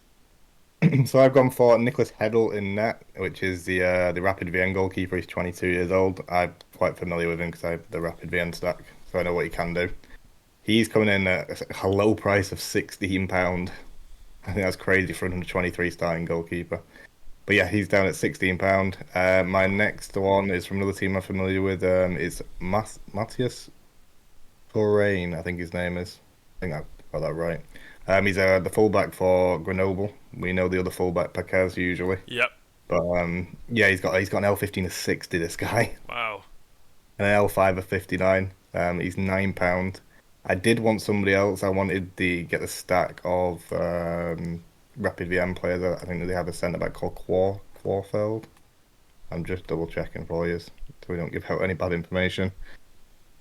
So I've gone for Nicholas Heddle in net, which is the Rapid VN goalkeeper. He's 22 years old. I'm quite familiar with him because I have the Rapid VN stack, so I know what he can do. He's coming in at a low price of £16. I think that's crazy for a 123 starting goalkeeper. But yeah, he's down at £16. My next one is from another team I'm familiar with. It's Matthias Forain, I think his name is. I think I got that right. He's the fullback for Grenoble. We know the other fullback, Pacaz, usually. Yep. But yeah, he's got an L15 of 60. This guy, Wow. and an L5 of 59. He's £9. I did want somebody else. I wanted to get the stack of Rapid VM players. I think that they have a centre back called Quarfeld. I'm just double checking for you, so we don't give out any bad information.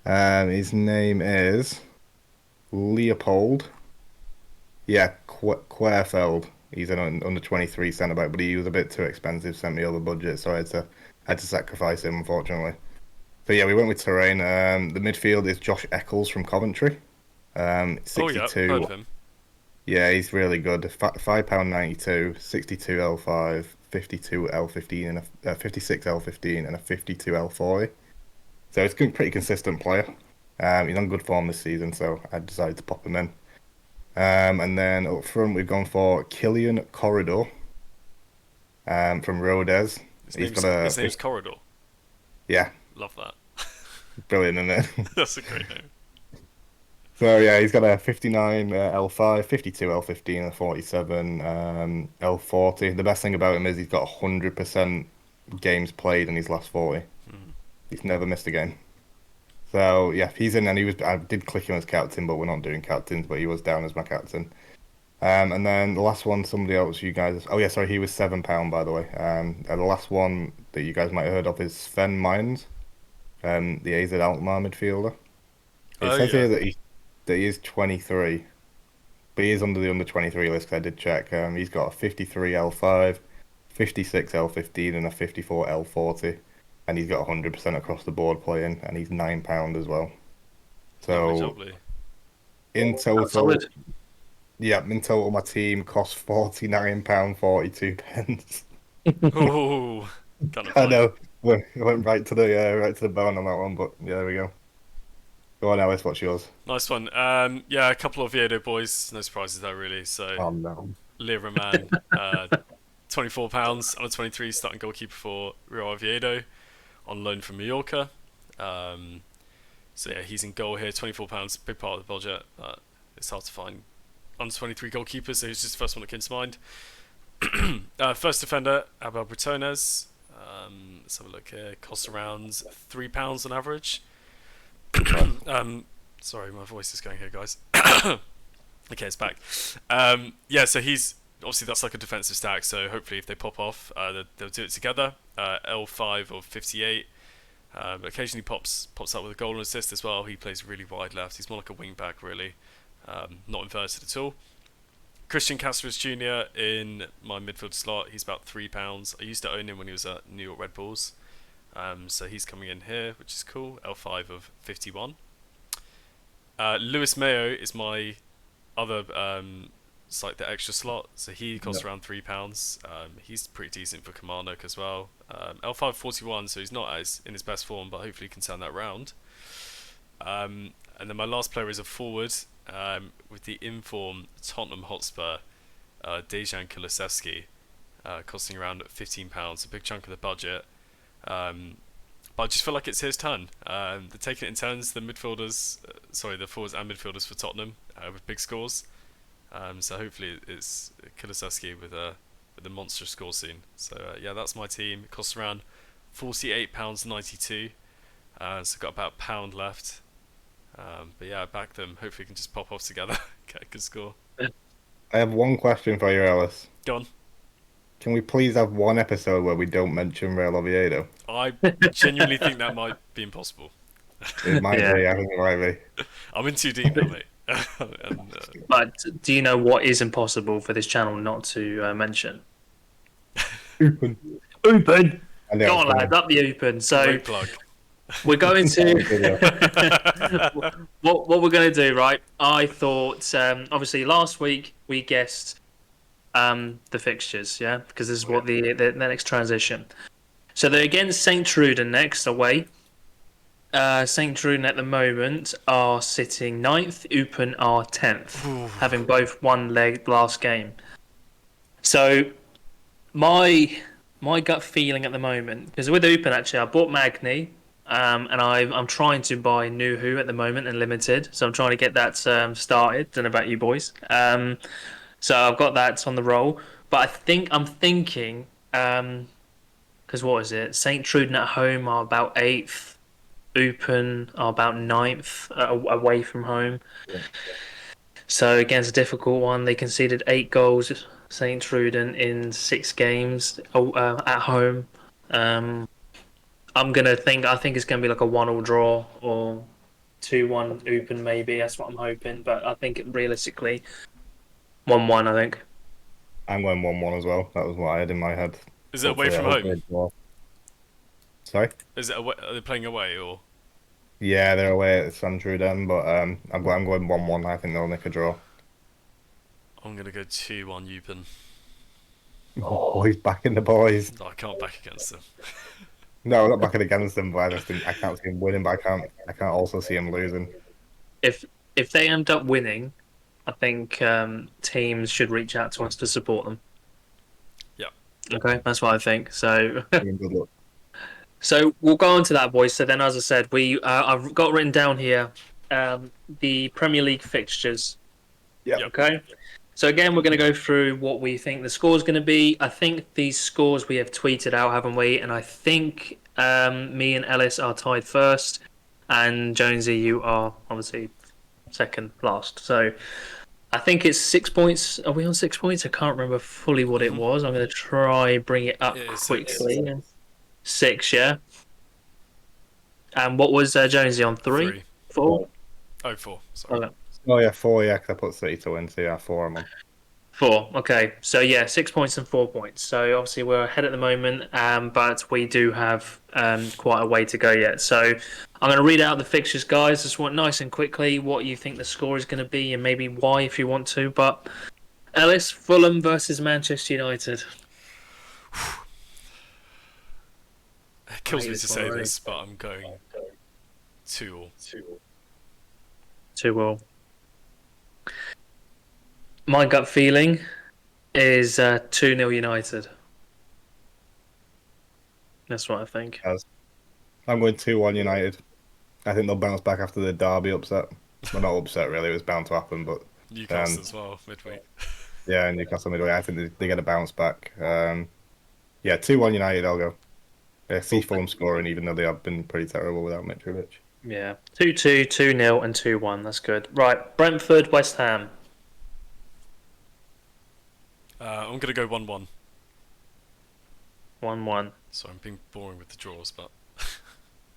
His name is Leopold. Yeah, Querfeld. He's an under 23 centre back, but he was a bit too expensive. Sent me over budget, so I had to sacrifice him, unfortunately. So yeah, we went with Terrain. The midfield is Josh Eccles from Coventry. 62. Oh yeah, heard of him. Yeah, he's really good. £5.92, 62 L5, 52 L15, and a 56 L15, and a 52 L40. So it's a pretty consistent player. He's on good form this season, so I decided to pop him in. And then up front, we've gone for Killian Corridor from Rodez. His name's Corridor. Yeah, Love that. brilliant, isn't it? That's a great name. So yeah, he's got a 59 L5, 52 L15, and a 47 L40. The best thing about him is he's got 100% games played in his last 40. He's never missed a game. So yeah, he's in, and I did click him as captain, but we're not doing captains. But he was down as my captain. And then the last one, somebody else, you guys. Oh yeah, sorry, he was £7 by the way. And the last one that you guys might have heard of is Sven Mines, the AZ Alkmaar midfielder. It says here that he is 23, but he is under the under 23 list. 'Cause I did check. He's got a 53 L5, 56 L15, and a 54 L40. And he's got 100% across the board playing, and he's £9 as well. So Lovely. in total, Solid. yeah, in total, my team cost £49.42. Oh, kind of I fun. know. went right to the bone on that one, but yeah, there we go. Go on, Alice. What's yours? Nice one. Yeah, a couple of Oviedo boys. No surprises there, really. So, Oh no. Lira Man, £24, under 23 starting goalkeeper for Real Oviedo on loan from Mallorca. So yeah, he's in goal here. £24, big part of the budget. It's hard to find under 23 goalkeepers, so he's just the first one that comes to mind. First defender, Abel Britones. Let's have a look here. Costs around £3 on average. Sorry, my voice is going here, guys. Okay, it's back. Yeah, so he's obviously that's like a defensive stack. So hopefully, if they pop off, they'll do it together. L5 or 58. Occasionally pops up with a goal and assist as well. He plays really wide left. He's more like a wing back, really, not inverted at all. Christian Casperas Jr. in my midfield slot. He's about £3. I used to own him when he was at New York Red Bulls. So he's coming in here, which is cool. L5 of 51. Lewis Mayo is my other it's like the extra slot, so he costs around £3. He's pretty decent for Kilmarnock as well. L5 41, so he's not as in his best form, but hopefully he can turn that round. And then my last player is a forward with the inform Tottenham Hotspur, Dejan Kulusevski, costing around £15, a big chunk of the budget. But I just feel like it's his turn. They're taking it in turns, the midfielders, the forwards and midfielders for Tottenham with big scores. So hopefully it's Kulusevski with a monster score soon. So yeah, that's my team. It costs around £48.92. So got about £1 left. But yeah, I back them. Hopefully we can just pop off together, get a good score. I have one question for you, Alice. Go on. Can we please have one episode where we don't mention Real Oviedo? I genuinely think that might be impossible. It might be. I think it might be. I'm in too deep now, mate. But do you know what is impossible for this channel not to mention? Open. Open! I know, Go on, lads, up the open. So Great plug. we're going to... what we're going to do, right? I thought, obviously, last week we guessed the fixtures, yeah? Because this is what the next transition. So they're against St. Truden next, away. St. Truden at the moment are sitting 9th, Eupen are 10th, having both won last game. So my gut feeling at the moment, because with Eupen actually, I bought Magni, and I'm trying to buy Nuhu at the moment and limited, so I'm trying to get that started. Don't know about you boys. So I've got that on the roll, but I'm thinking, because what is it? St. Truden at home are about 8th. Eupen are about 9th away from home. Yeah. So against a difficult one, they conceded 8 goals, St. Truden, in 6 games at home. I think it's going to be like a 1-1 draw or 2-1 Eupen maybe. That's what I'm hoping. But I think realistically, 1-1, I think. I'm going 1-1 as well. That was what I had in my head. Is it away from home? Sorry? Is it away, are they playing away or? Yeah, they're away at St. Truden, but I'm going 1-1. I think they'll make a draw. I'm going to go 2-1 Eupen. Oh, he's backing the boys. No, I can't back against them. No, I'm not backing against them, but I can't see him winning, but I can't also see him losing. If they end up winning, I think teams should reach out to us to support them. Yeah. Okay, that's what I think. So, Good luck. so we'll go on to that, boys. So then, as I said, I've got written down here the Premier League fixtures. Yeah. Okay. So again, we're going to go through what we think the score is going to be. I think these scores we have tweeted out, haven't we? And I think me and Ellis are tied first, and Jonesy, you are obviously second last. So I think it's 6 points. Are we on 6 points? I can't remember fully what it was. I'm going to try bring it up quickly. 6, yeah. And what was Jonesy on? 3? 4? Oh, 4. Sorry. Okay. Oh yeah, 4. Yeah, because I put City to win. So yeah, 4. I'm on. 4. Okay. So yeah, 6 points and 4 points. So obviously we're ahead at the moment, but we do have quite a way to go yet. So I'm going to read out the fixtures, guys. Just want nice and quickly what you think the score is going to be and maybe why if you want to. But Ellis, Fulham versus Manchester United. It I kills hate me this to one say already. this, but I'm going 2-2. 2-2. My gut feeling is 2-0 United. That's what I think. As I'm going 2-1 United. I think they'll bounce back after the Derby upset. Well, not upset really. It was bound to happen, but Newcastle as well, midweek. yeah, Newcastle midway. I think they get a bounce back. Yeah, 2-1 United. I'll go. Yeah, see form scoring, even though they have been pretty terrible without Mitrovic. Yeah. 2-2, 2-0, and 2-1. That's good. Right. Brentford, West Ham. I'm gonna go 1-1. 1-1. So I'm being boring with the draws, but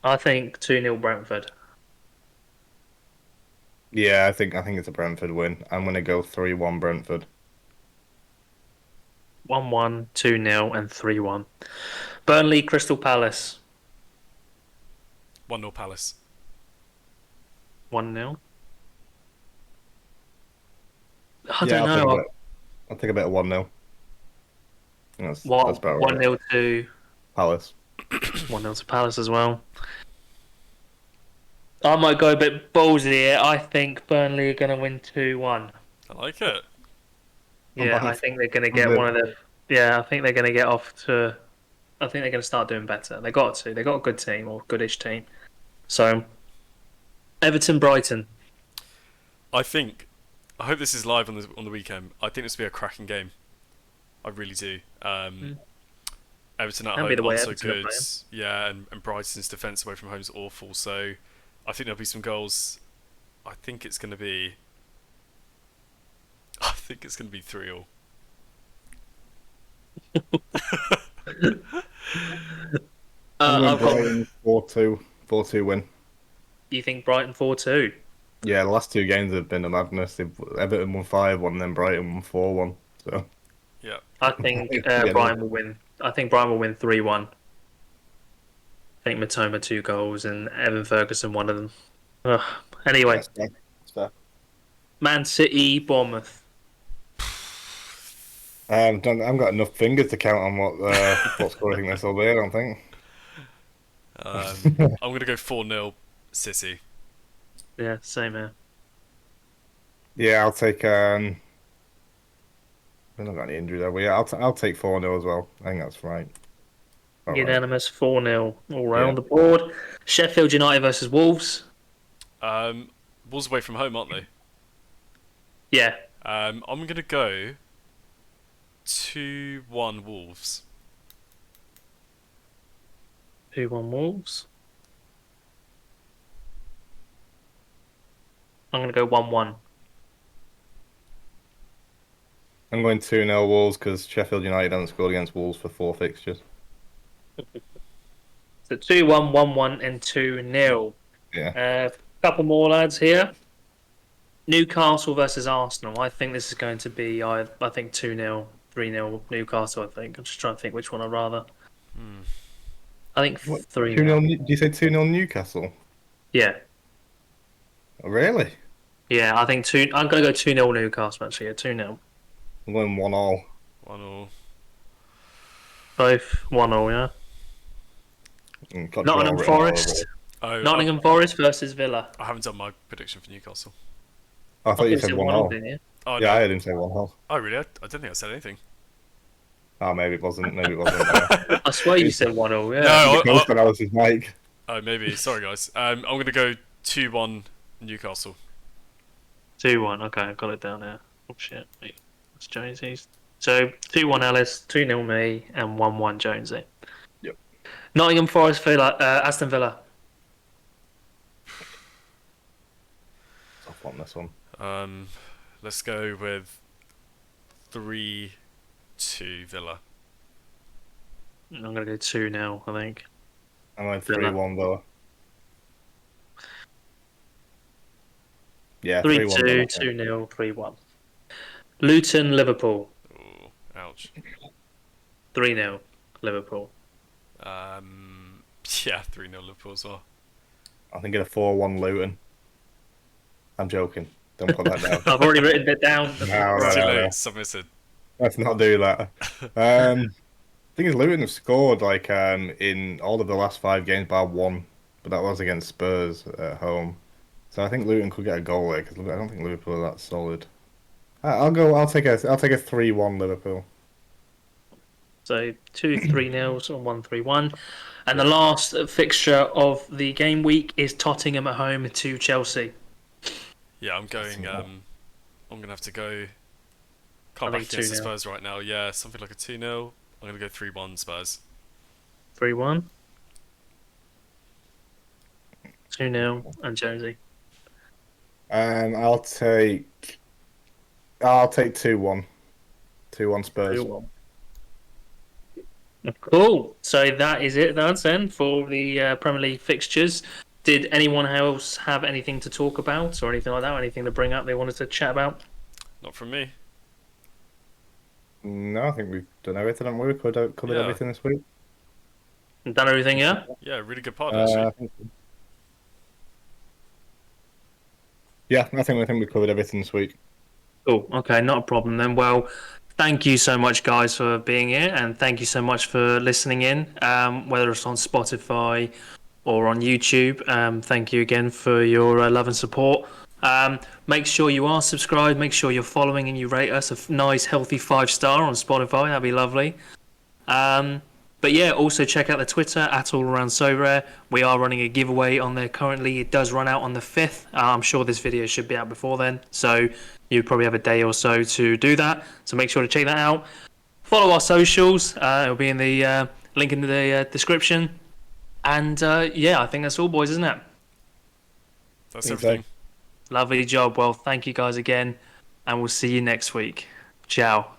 I think 2-0 Brentford. Yeah, I think it's a Brentford win. I'm gonna go 3-1 Brentford. 1-1, 2-0, and 3-1. Burnley, Crystal Palace. 1-0 Palace. 1-0. I Yeah, don't know. I'll take a bit of 1-0. That's What? about right. 1-0 to Palace. 1-0 to Palace as well. I might go a bit ballsy here. I think Burnley are going to win 2-1. I like it. I'm Yeah, buying I think they're going to from get the one of the. Yeah, I think they're going to get off to. I think they're going to start doing better. They got to. They got a good team or goodish team. So, Everton, Brighton. I think. I hope this is live on the weekend. I think this will be a cracking game. I really do. Everton at Can be home the way aren't so Everton are good. playing. Yeah, and Brighton's defence away from home is awful. So I think there'll be some goals. I think it's going to be. I think it's going to be 3-3. I'm going I've got. Brighton 4-2. 4-2 win. You think Brighton 4-2? Yeah, the last two games have been a madness. Everton won 5-1, then Brighton won 4-1. So Yeah. I think yeah, Brighton will win. I think Brighton will win 3-1. I think Matoma 2 goals and Evan Ferguson one of them. Ugh. Anyway, that's fair. That's fair. Man City, Bournemouth. I haven't got enough fingers to count on what score I think this will be. I don't think. I'm going to go 4-0 City. Yeah, same here. Yeah, I'll take. We've not got any injuries, have we? Yeah, I'll take 4-0 as well. I think that's right. All right. Unanimous 4-0 all Yeah. round the board. Sheffield United versus Wolves. Wolves away from home, aren't they? Yeah, I'm going to go 2-1 Wolves. 2-1 Wolves. I'm going to go 1-1. I'm going 2-0 Wolves because Sheffield United haven't scored against Wolves for 4 fixtures. So 2-1, 1-1, and 2-0. Yeah. Couple more lads here. Newcastle versus Arsenal. I think this is going to be, I think 2-0, 3-0 Newcastle, I think. I'm just trying to think which one I'd rather. I think What, 3-0. 2-0? Do you say 2-0 Newcastle? Yeah. Oh, really? Yeah, I think I'm going to go 2-0 Newcastle, actually. Yeah, 2-0. I'm going 1-1. 1-1. Both 1-0, yeah. Got Nottingham draw written all over Forest. it. Oh, Nottingham Forest versus Villa. I haven't done my prediction for Newcastle. Oh, I thought you said 1-0. didn't you? Oh, Yeah, no. I heard him say 1-0. Oh, really? I don't think I said anything. Oh, maybe it wasn't. Maybe it wasn't. I swear you said 1-0, yeah. No, The ghost analysis, Mike. Oh, maybe. Sorry, guys. I'm going to go 2-1 Newcastle. 2-1, okay, I've got it down there. Oh shit, wait, that's Jonesy's. So 2-1 Ellis, 2-0 me, and 1-1 Jonesy. Yep. Nottingham Forest Villa, Aston Villa. Tough one, this one. Let's go with 3-2 Villa. I'm gonna go 2-0, I think. I'm going Villa. 3-1 Villa. Yeah, 3-2, 3-1 Villa. 2-0, 3-1. Luton Liverpool, Ooh, ouch. 3-0 Liverpool. Yeah, 3-0 Liverpool as well. I think it's a 4-1 Luton. I'm joking. Don't put that down. I've already written it down. No, Right. Too no, late. no. Submitted. Let's not do that. thing is, Luton have scored like in all of the last 5 games bar one, but that was against Spurs at home. So I think Luton could get a goal there because I don't think Liverpool are that solid. I'll go. I'll take a 3-1 Liverpool. So 2-3-0 or 1-3-1. And the last fixture of the game week is Tottenham at home to Chelsea. Yeah, I'm going. I'm gonna have to go. I Can't think back against the 2-0. Spurs right now. Yeah, something like a 2-0. I'm gonna go 3-1 Spurs. 3-1. 2-0 and Jonesy. I'll take 2-1. 2-1 Spurs. 2-1. Cool. So that is it, that's then for the Premier League fixtures. Did anyone else have anything to talk about or anything like that? Or anything to bring up they wanted to chat about? Not from me. No, I think we've done everything, haven't we? We covered Yeah. everything this week. Done everything, yeah? Yeah, really good pod actually. I think so. Yeah, I think we covered everything this week. Cool. Okay, not a problem then. Well, thank you so much, guys, for being here, and thank you so much for listening in. Whether it's on Spotify or on YouTube, thank you again for your love and support. Make sure you are subscribed. Make sure you're following and you rate us a nice, healthy 5-star on Spotify. That'd be lovely. But yeah, also check out the Twitter at All Around Sorare. We are running a giveaway on there currently. It does run out on the 5th. I'm sure this video should be out before then, so you probably have a day or so to do that. So make sure to check that out. Follow our socials. It'll be in the link in the description. And yeah, I think that's all, boys, isn't it? That's Think so. everything. Lovely job. Well, thank you guys again, and we'll see you next week. Ciao.